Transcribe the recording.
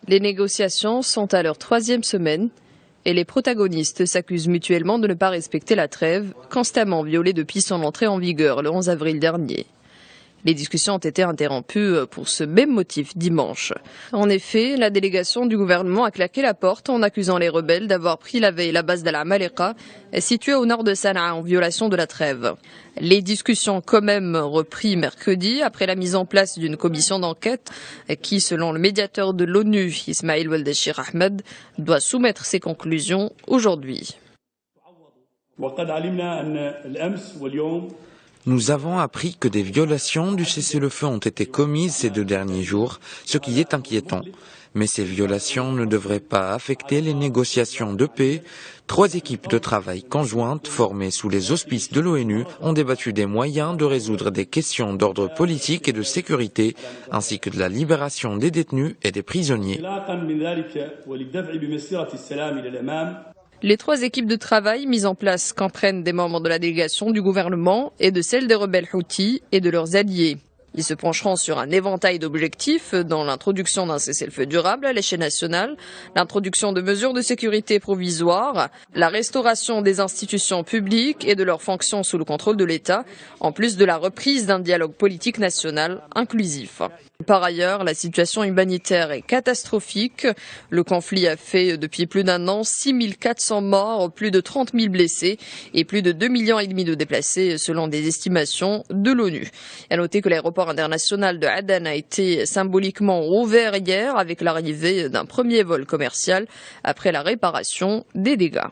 Les négociations sont à leur 3e semaine et les protagonistes s'accusent mutuellement de ne pas respecter la trêve, constamment violée depuis son entrée en vigueur le 11 avril dernier. Les discussions ont été interrompues pour ce même motif dimanche. En effet, la délégation du gouvernement a claqué la porte en accusant les rebelles d'avoir pris la veille la base d'Al Amaleka, située au nord de Sanaa, en violation de la trêve. Les discussions ont quand même repris mercredi après la mise en place d'une commission d'enquête qui, selon le médiateur de l'ONU, Ismail Weldeshir Ahmed, doit soumettre ses conclusions aujourd'hui. Nous avons appris que des violations du cessez-le-feu ont été commises ces 2 derniers jours, ce qui est inquiétant. Mais ces violations ne devraient pas affecter les négociations de paix. 3 équipes de travail conjointes formées sous les auspices de l'ONU ont débattu des moyens de résoudre des questions d'ordre politique et de sécurité, ainsi que de la libération des détenus et des prisonniers. Les 3 équipes de travail mises en place comprennent des membres de la délégation du gouvernement et de celle des rebelles Houthis et de leurs alliés. Ils se pencheront sur un éventail d'objectifs dans l'introduction d'un cessez-le-feu durable à l'échelle nationale, l'introduction de mesures de sécurité provisoires, la restauration des institutions publiques et de leurs fonctions sous le contrôle de l'État, en plus de la reprise d'un dialogue politique national inclusif. Par ailleurs, la situation humanitaire est catastrophique. Le conflit a fait depuis plus d'1 an 6 400 morts, plus de 30 000 blessés et plus de 2,5 millions de déplacés selon des estimations de l'ONU. À noter que l'aéroport international de Aden a été symboliquement rouvert hier avec l'arrivée d'un premier vol commercial après la réparation des dégâts.